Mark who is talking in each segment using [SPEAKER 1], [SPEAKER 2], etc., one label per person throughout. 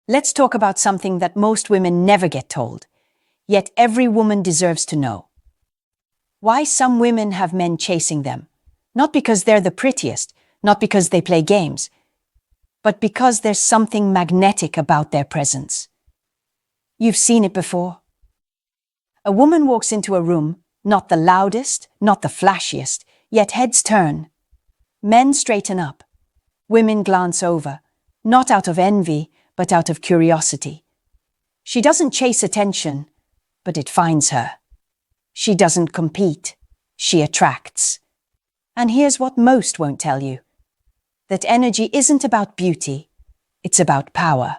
[SPEAKER 1] Let's talk about something that most women never get told, yet every woman deserves to know. Why some women have men chasing them. Not because they're the prettiest, not because they play games, but because there's something magnetic about their presence. You've seen it before. A woman walks into a room, not the loudest, not the flashiest, yet heads turn. Men straighten up. Women glance over, not out of envy, but out of curiosity. She doesn't chase attention, but it finds her. She doesn't compete, she attracts. And here's what most won't tell you. That energy isn't about beauty, it's about power.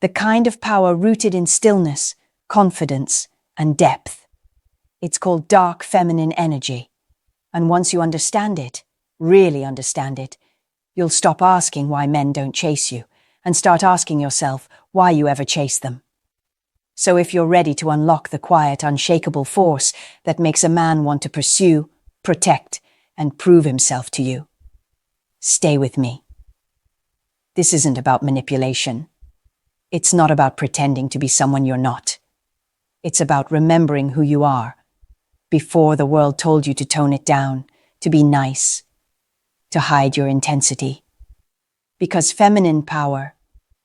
[SPEAKER 1] The kind of power rooted in stillness, confidence, and depth. It's called dark feminine energy. And once you understand it, really understand it, you'll stop asking why men don't chase you and start asking yourself why you ever chase them. So if you're ready to unlock the quiet, unshakable force that makes a man want to pursue, protect, and prove himself to you, stay with me. This isn't about manipulation. It's not about pretending to be someone you're not. It's about remembering who you are before the world told you to tone it down, to be nice, to hide your intensity. Because feminine power,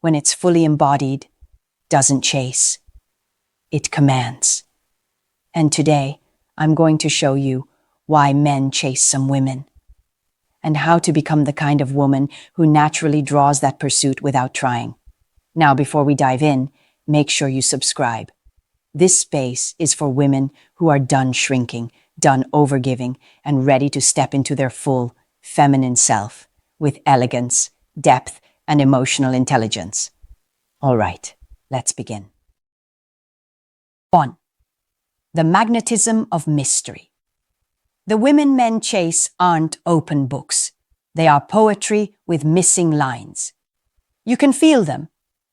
[SPEAKER 1] when it's fully embodied, doesn't chase. It commands. And today, I'm going to show you why men chase some women, and how to become the kind of woman who naturally draws that pursuit without trying. Now, before we dive in, make sure you subscribe. This space is for women who are done shrinking, done overgiving, and ready to step into their full, feminine self with elegance, depth, and emotional intelligence. All right, let's begin. 1. The magnetism of mystery. The women men chase aren't open books. They are poetry with missing lines. You can feel them,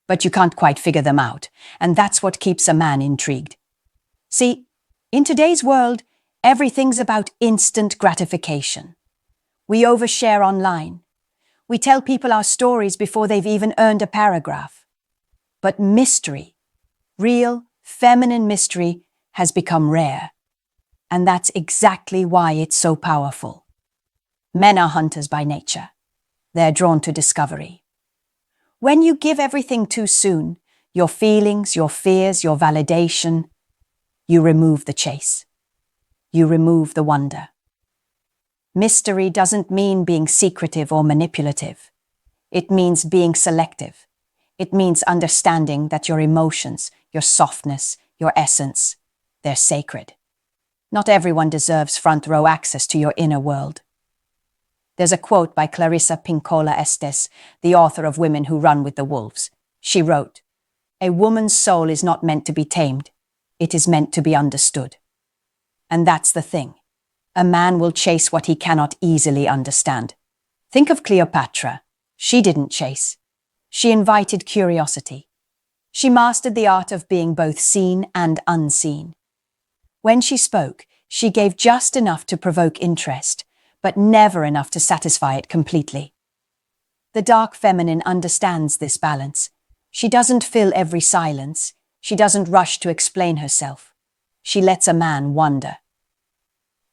[SPEAKER 1] but you can't quite figure them out, and that's what keeps a man intrigued. See, in today's world, everything's about instant gratification. We overshare online. We tell people our stories before they've even earned a paragraph. But mystery, real, feminine mystery, has become rare. And that's exactly why it's so powerful. Men are hunters by nature. They're drawn to discovery. When you give everything too soon, your feelings, your fears, your validation, you remove the chase. You remove the wonder. Mystery doesn't mean being secretive or manipulative. It means being selective. It means understanding that your emotions, your softness, your essence, they're sacred. Not everyone deserves front row access to your inner world. There's a quote by Clarissa Pinkola Estes, the author of Women Who Run with the Wolves. She wrote, "A woman's soul is not meant to be tamed. It is meant to be understood." And that's the thing. A man will chase what he cannot easily understand. Think of Cleopatra. She didn't chase. She invited curiosity. She mastered the art of being both seen and unseen. When she spoke, she gave just enough to provoke interest, but never enough to satisfy it completely. The dark feminine understands this balance. She doesn't fill every silence. She doesn't rush to explain herself. She lets a man wonder.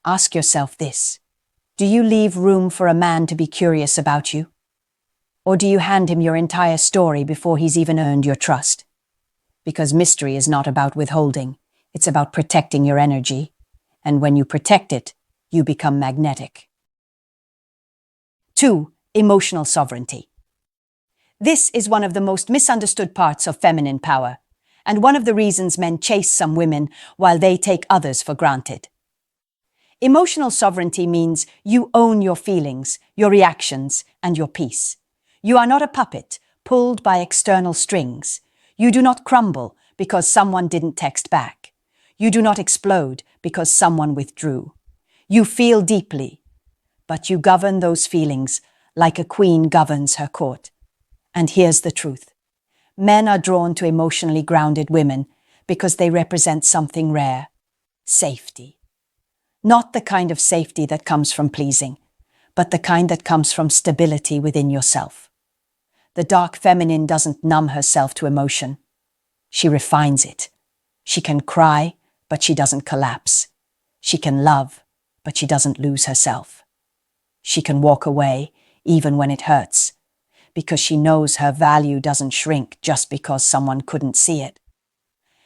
[SPEAKER 1] Ask yourself this. Do you leave room for a man to be curious about you? Or do you hand him your entire story before he's even earned your trust? Because mystery is not about withholding. It's about protecting your energy. And when you protect it, you become magnetic. 2. Emotional sovereignty. This is one of the most misunderstood parts of feminine power, and one of the reasons men chase some women while they take others for granted. Emotional sovereignty means you own your feelings, your reactions, and your peace. You are not a puppet pulled by external strings. You do not crumble because someone didn't text back. You do not explode because someone withdrew. You feel deeply, but you govern those feelings like a queen governs her court. And here's the truth. Men are drawn to emotionally grounded women because they represent something rare: safety. Not the kind of safety that comes from pleasing, but the kind that comes from stability within yourself. The dark feminine doesn't numb herself to emotion. She refines it. She can cry, but she doesn't collapse. She can love, but she doesn't lose herself. She can walk away, even when it hurts, because she knows her value doesn't shrink just because someone couldn't see it.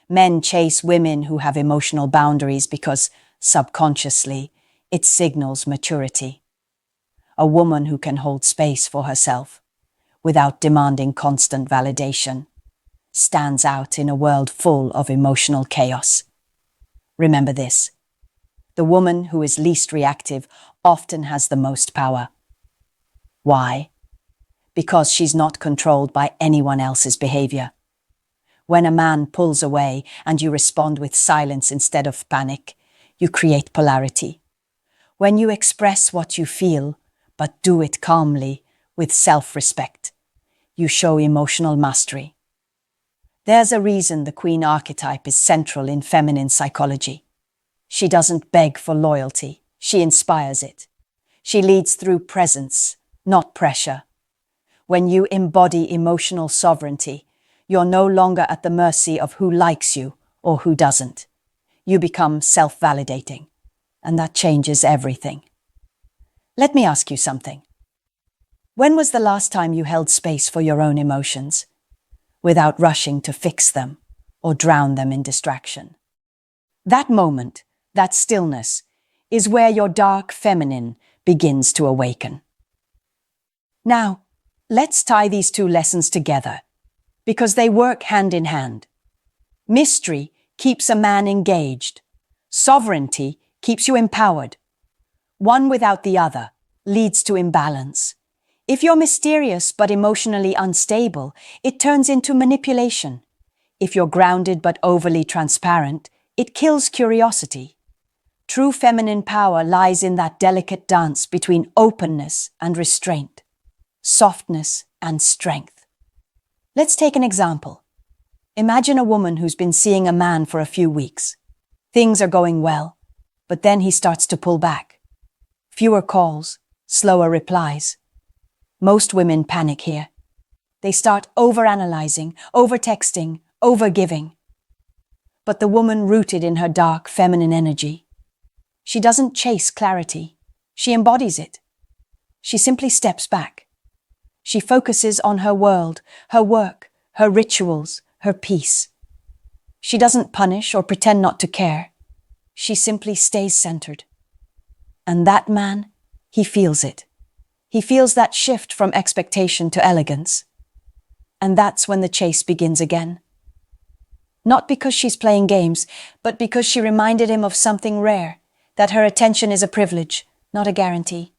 [SPEAKER 1] Men chase women who have emotional boundaries because, subconsciously, it signals maturity. A woman who can hold space for herself, without demanding constant validation, stands out in a world full of emotional chaos. Remember this: the woman who is least reactive often has the most power. Why? Because she's not controlled by anyone else's behavior. When a man pulls away and you respond with silence instead of panic, you create polarity. When you express what you feel, but do it calmly, with self-respect, you show emotional mastery. There's a reason the queen archetype is central in feminine psychology. She doesn't beg for loyalty, she inspires it. She leads through presence, not pressure. When you embody emotional sovereignty, you're no longer at the mercy of who likes you or who doesn't. You become self-validating, and that changes everything. Let me ask you something. When was the last time you held space for your own emotions, without rushing to fix them or drown them in distraction? That moment, that stillness, is where your dark feminine begins to awaken. Now, let's tie these two lessons together, because they work hand in hand. Mystery keeps a man engaged. Sovereignty keeps you empowered. One without the other leads to imbalance. If you're mysterious but emotionally unstable, it turns into manipulation. If you're grounded but overly transparent, it kills curiosity. True feminine power lies in that delicate dance between openness and restraint, softness and strength. Let's take an example. Imagine a woman who's been seeing a man for a few weeks. Things are going well, but then he starts to pull back. Fewer calls, slower replies. Most women panic here. They start overanalyzing, overtexting, overgiving. But the woman rooted in her dark feminine energy, she doesn't chase clarity. She embodies it. She simply steps back. She focuses on her world, her work, her rituals, her peace. She doesn't punish or pretend not to care. She simply stays centered. And that man, he feels it. He feels that shift from expectation to elegance. And that's when the chase begins again. Not because she's playing games, but because she reminded him of something rare, that her attention is a privilege, not a guarantee.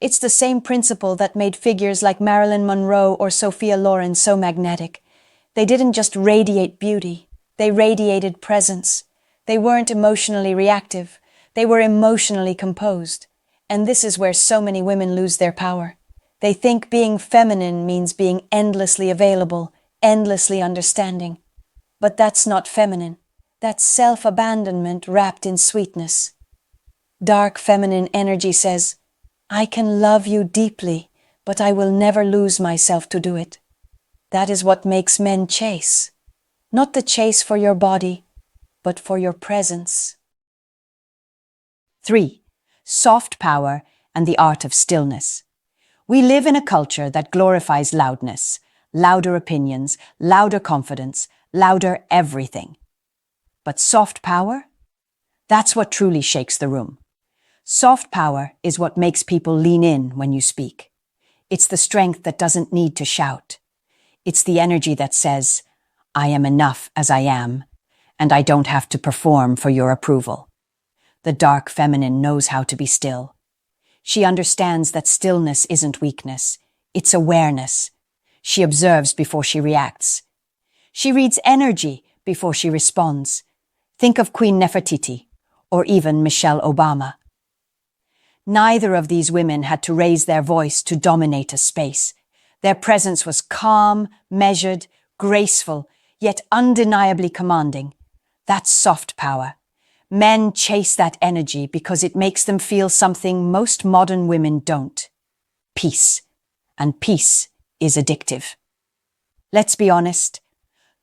[SPEAKER 1] It's the same principle that made figures like Marilyn Monroe or Sophia Loren so magnetic. They didn't just radiate beauty, they radiated presence. They weren't emotionally reactive, they were emotionally composed. And this is where so many women lose their power. They think being feminine means being endlessly available, endlessly understanding. But that's not feminine. That's self-abandonment wrapped in sweetness. Dark feminine energy says, I can love you deeply, but I will never lose myself to do it. That is what makes men chase. Not the chase for your body, but for your presence. 3. Soft power and the art of stillness. We live in a culture that glorifies loudness, louder opinions, louder confidence, louder everything. But soft power? That's what truly shakes the room. Soft power is what makes people lean in when you speak. It's the strength that doesn't need to shout. It's the energy that says, I am enough as I am, and I don't have to perform for your approval. The dark feminine knows how to be still. She understands that stillness isn't weakness, it's awareness. She observes before she reacts. She reads energy before she responds. Think of Queen Nefertiti, or even Michelle Obama. Neither of these women had to raise their voice to dominate a space. Their presence was calm, measured, graceful, yet undeniably commanding. That's soft power. Men chase that energy because it makes them feel something most modern women don't. Peace. And peace is addictive. Let's be honest.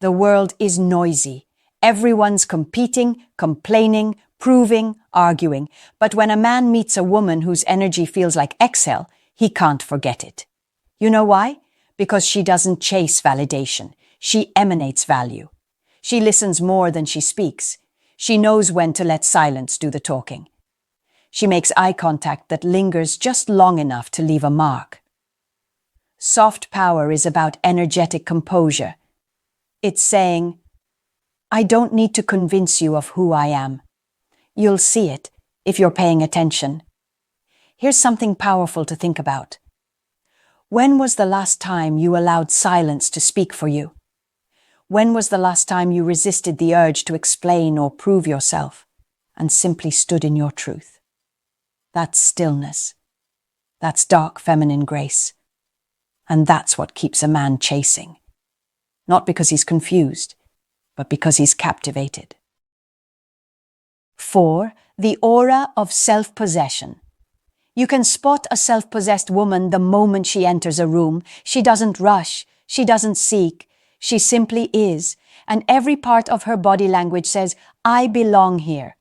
[SPEAKER 1] The world is noisy. Everyone's competing, complaining, proving, arguing. But when a man meets a woman whose energy feels like exhale, he can't forget it. You know why? Because she doesn't chase validation. She emanates value. She listens more than she speaks. She knows when to let silence do the talking. She makes eye contact that lingers just long enough to leave a mark. Soft power is about energetic composure. It's saying, I don't need to convince you of who I am. You'll see it if you're paying attention. Here's something powerful to think about. When was the last time you allowed silence to speak for you? When was the last time you resisted the urge to explain or prove yourself and simply stood in your truth? That's stillness. That's dark feminine grace. And that's what keeps a man chasing. Not because he's confused, but because he's captivated. 4. The aura of self-possession. You can spot a self-possessed woman the moment she enters a room. She doesn't rush. She doesn't seek. She simply is. And every part of her body language says, I belong here.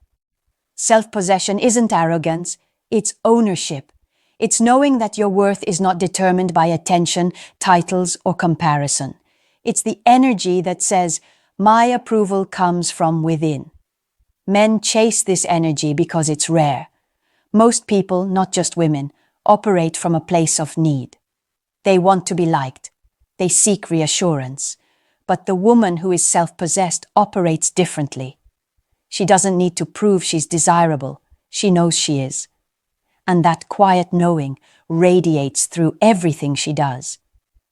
[SPEAKER 1] Self-possession isn't arrogance. It's ownership. It's knowing that your worth is not determined by attention, titles, or comparison. It's the energy that says, my approval comes from within. Men chase this energy because it's rare. Most people, not just women, operate from a place of need. They want to be liked. They seek reassurance. But the woman who is self-possessed operates differently. She doesn't need to prove she's desirable. She knows she is. And that quiet knowing radiates through everything she does.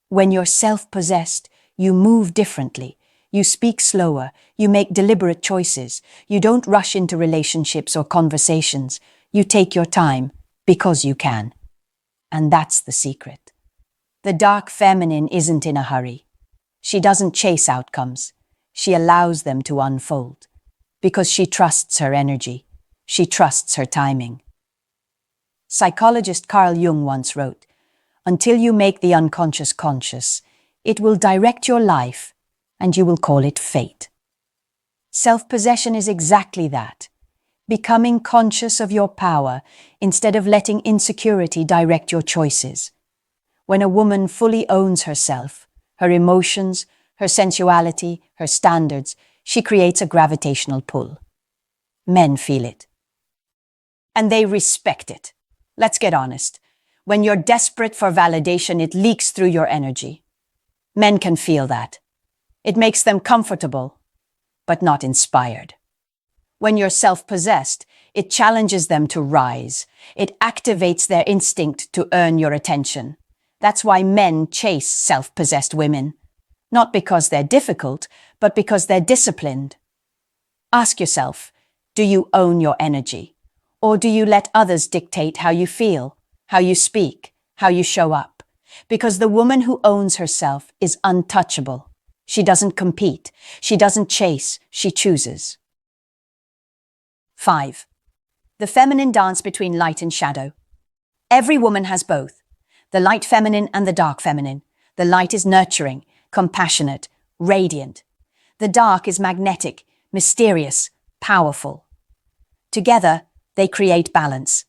[SPEAKER 1] When you're self-possessed, you move differently. You speak slower. You make deliberate choices. You don't rush into relationships or conversations. You take your time because you can. And that's the secret. The dark feminine isn't in a hurry. She doesn't chase outcomes. She allows them to unfold. Because she trusts her energy. She trusts her timing. Psychologist Carl Jung once wrote, until you make the unconscious conscious, it will direct your life and you will call it fate. Self-possession is exactly that. Becoming conscious of your power instead of letting insecurity direct your choices. When a woman fully owns herself, her emotions, her sensuality, her standards, she creates a gravitational pull. Men feel it. And they respect it. Let's get honest. When you're desperate for validation, it leaks through your energy. Men can feel that. It makes them comfortable, but not inspired. When you're self-possessed, it challenges them to rise. It activates their instinct to earn your attention. That's why men chase self-possessed women. Not because they're difficult, but because they're disciplined. Ask yourself, do you own your energy? Or do you let others dictate how you feel, how you speak, how you show up? Because the woman who owns herself is untouchable. She doesn't compete. She doesn't chase. She chooses. 5. The feminine dance between light and shadow. Every woman has both. The light feminine and the dark feminine. The light is nurturing, compassionate, radiant. The dark is magnetic, mysterious, powerful. Together, they create balance.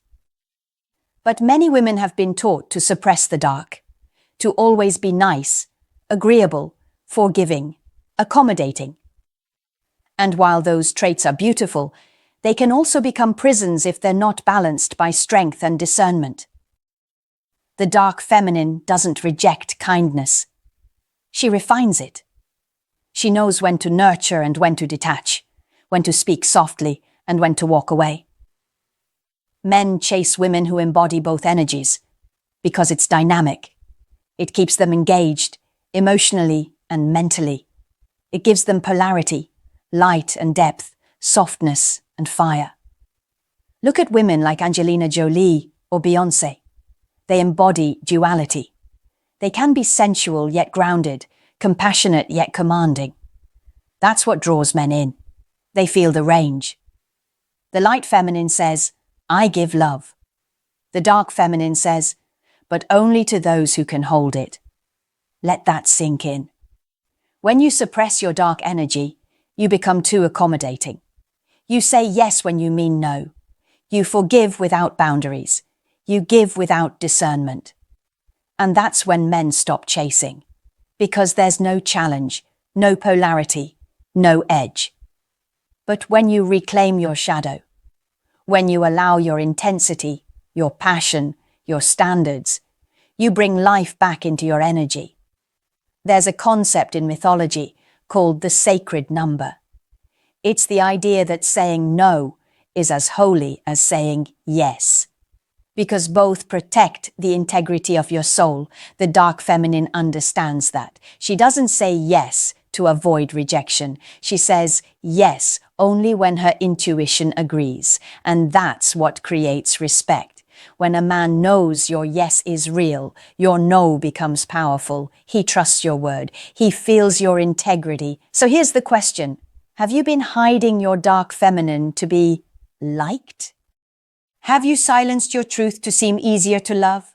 [SPEAKER 1] But many women have been taught to suppress the dark, to always be nice, agreeable, forgiving, accommodating. And while those traits are beautiful, they can also become prisons if they're not balanced by strength and discernment. The dark feminine doesn't reject kindness. She refines it. She knows when to nurture and when to detach, when to speak softly and when to walk away. Men chase women who embody both energies because it's dynamic. It keeps them engaged, emotionally and mentally. It gives them polarity, light and depth, softness and fire. Look at women like Angelina Jolie or Beyoncé. They embody duality. They can be sensual yet grounded, compassionate yet commanding. That's what draws men in. They feel the range. The light feminine says, I give love. The dark feminine says, but only to those who can hold it. Let that sink in. When you suppress your dark energy, you become too accommodating. You say yes when you mean no. You forgive without boundaries. You give without discernment. And that's when men stop chasing. Because there's no challenge, no polarity, no edge. But when you reclaim your shadow, when you allow your intensity, your passion, your standards, you bring life back into your energy. There's a concept in mythology called the sacred number. It's the idea that saying no is as holy as saying yes. Because both protect the integrity of your soul, the dark feminine understands that. She doesn't say yes to avoid rejection. She says yes only when her intuition agrees. And that's what creates respect. When a man knows your yes is real, your no becomes powerful. He trusts your word. He feels your integrity. So here's the question. Have you been hiding your dark feminine to be liked? Have you silenced your truth to seem easier to love?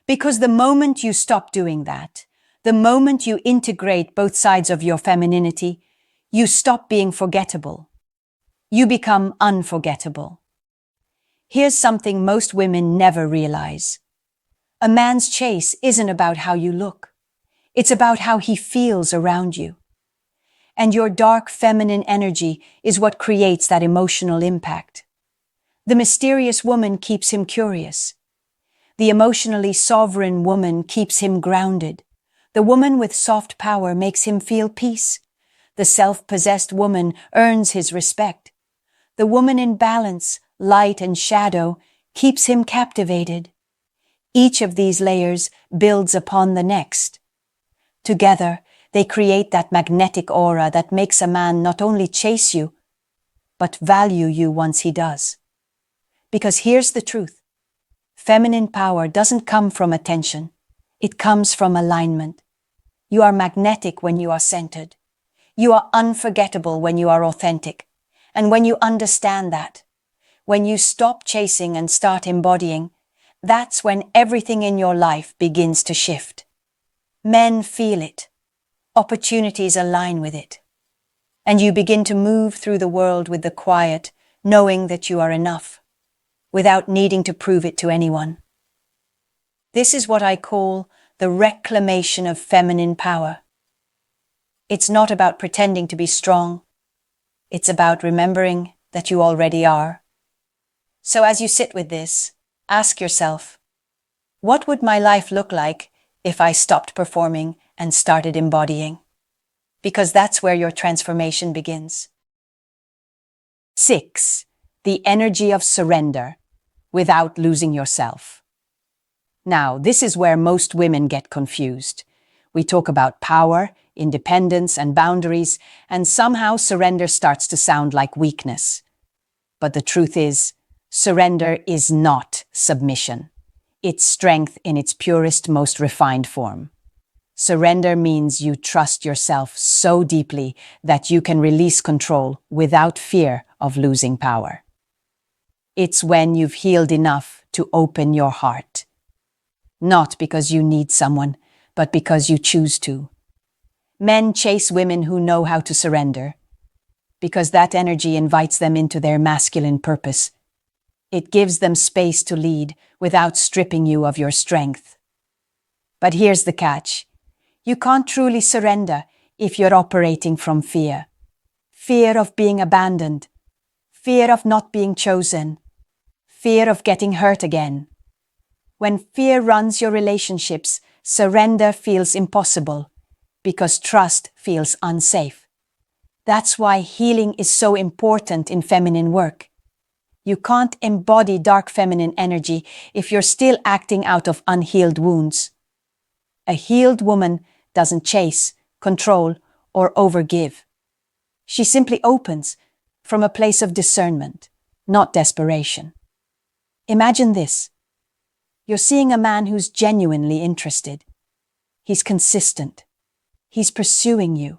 [SPEAKER 1] Because the moment you stop doing that, the moment you integrate both sides of your femininity, you stop being forgettable. You become unforgettable. Here's something most women never realize. A man's chase isn't about how you look. It's about how he feels around you. And your dark feminine energy is what creates that emotional impact. The mysterious woman keeps him curious. The emotionally sovereign woman keeps him grounded. The woman with soft power makes him feel peace. The self-possessed woman earns his respect. The woman in balance, light and shadow, keeps him captivated. Each of these layers builds upon the next. Together, they create that magnetic aura that makes a man not only chase you, but value you once he does. Because here's the truth. Feminine power doesn't come from attention. It comes from alignment. You are magnetic when you are centered. You are unforgettable when you are authentic. And when you understand that, when you stop chasing and start embodying, that's when everything in your life begins to shift. Men feel it. Opportunities align with it. And you begin to move through the world with the quiet, knowing that you are enough, without needing to prove it to anyone. This is what I call the reclamation of feminine power. It's not about pretending to be strong. It's about remembering that you already are. So as you sit with this, ask yourself, what would my life look like if I stopped performing and started embodying? Because that's where your transformation begins. 6. The energy of surrender without losing yourself. Now, this is where most women get confused. We talk about power, independence, and boundaries, and somehow surrender starts to sound like weakness. But the truth is, surrender is not submission. It's strength in its purest, most refined form. Surrender means you trust yourself so deeply that you can release control without fear of losing power. It's when you've healed enough to open your heart. Not because you need someone, but because you choose to. Men chase women who know how to surrender, because that energy invites them into their masculine purpose. It gives them space to lead without stripping you of your strength. But here's the catch. You can't truly surrender if you're operating from fear. Fear of being abandoned. Fear of not being chosen. Fear of getting hurt again. When fear runs your relationships, surrender feels impossible because trust feels unsafe. That's why healing is so important in feminine work. You can't embody dark feminine energy if you're still acting out of unhealed wounds. A healed woman doesn't chase, control, or overgive. She simply opens from a place of discernment, not desperation. Imagine this. You're seeing a man who's genuinely interested. He's consistent. He's pursuing you.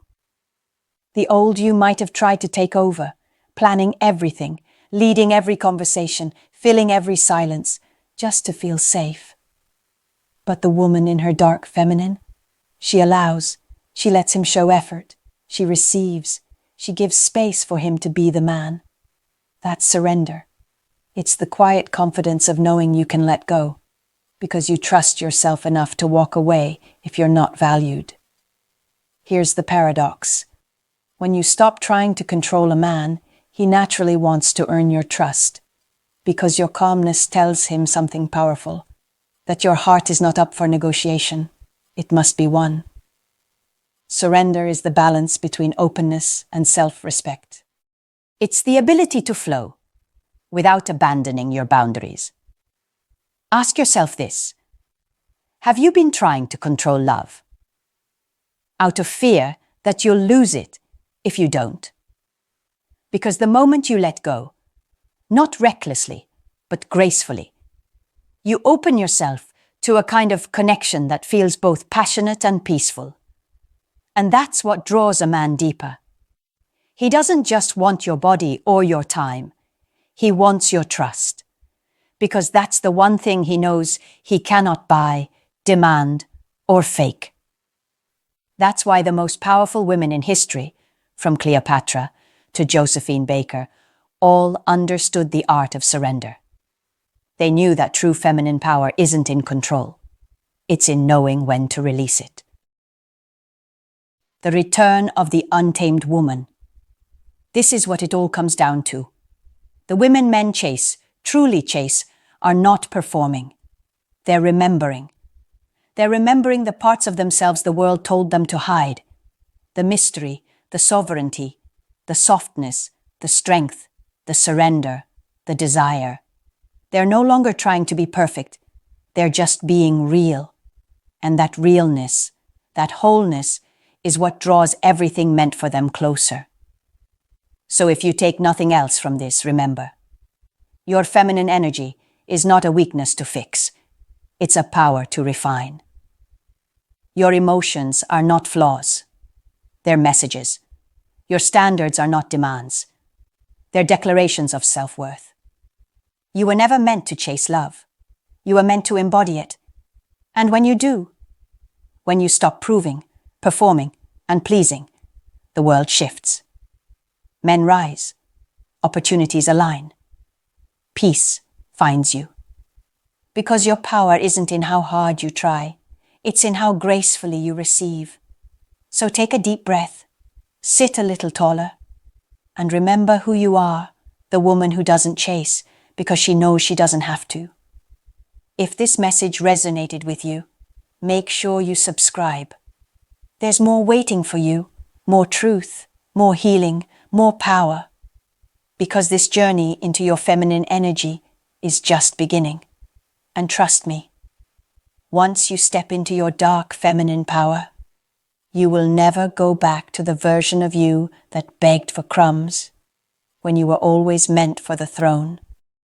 [SPEAKER 1] The old you might have tried to take over, planning everything, leading every conversation, filling every silence, just to feel safe. But the woman in her dark feminine, she allows, She lets him show effort. She receives. She gives space for him to be the man. That's surrender. It's the quiet confidence of knowing you can let go, because you trust yourself enough to walk away if you're not valued. Here's the paradox. When you stop trying to control a man, he naturally wants to earn your trust, because your calmness tells him something powerful, that your heart is not up for negotiation. It must be won. Surrender is the balance between openness and self-respect. It's the ability to flow without abandoning your boundaries. Ask yourself this: have you been trying to control love out of fear that you'll lose it if you don't? Because the moment you let go, not recklessly, but gracefully, you open yourself to a kind of connection that feels both passionate and peaceful. And that's what draws a man deeper. He doesn't just want your body or your time. He wants your trust. Because that's the one thing he knows he cannot buy, demand, or fake. That's why the most powerful women in history, from Cleopatra to Josephine Baker, all understood the art of surrender. They knew that true feminine power isn't in control. It's in knowing when to release it. The return of the untamed woman. This is what it all comes down to. The women men chase, truly chase, are not performing. They're remembering. They're remembering the parts of themselves the world told them to hide. The mystery, the sovereignty, the softness, the strength, the surrender, the desire. They're no longer trying to be perfect. They're just being real. And that realness, that wholeness, is what draws everything meant for them closer. So if you take nothing else from this, remember, your feminine energy is not a weakness to fix. It's a power to refine. Your emotions are not flaws. They're messages. Your standards are not demands. They're declarations of self-worth. You were never meant to chase love. You were meant to embody it. And when you do, when you stop proving, performing, and pleasing, the world shifts. Men rise. Opportunities align. Peace finds you. Because your power isn't in how hard you try. It's in how gracefully you receive. So take a deep breath. Sit a little taller. And remember who you are, the woman who doesn't chase because she knows she doesn't have to. If this message resonated with you, make sure you subscribe. There's more waiting for you, more truth, more healing, more power. Because this journey into your feminine energy is just beginning. And trust me, once you step into your dark feminine power, you will never go back to the version of you that begged for crumbs when you were always meant for the throne.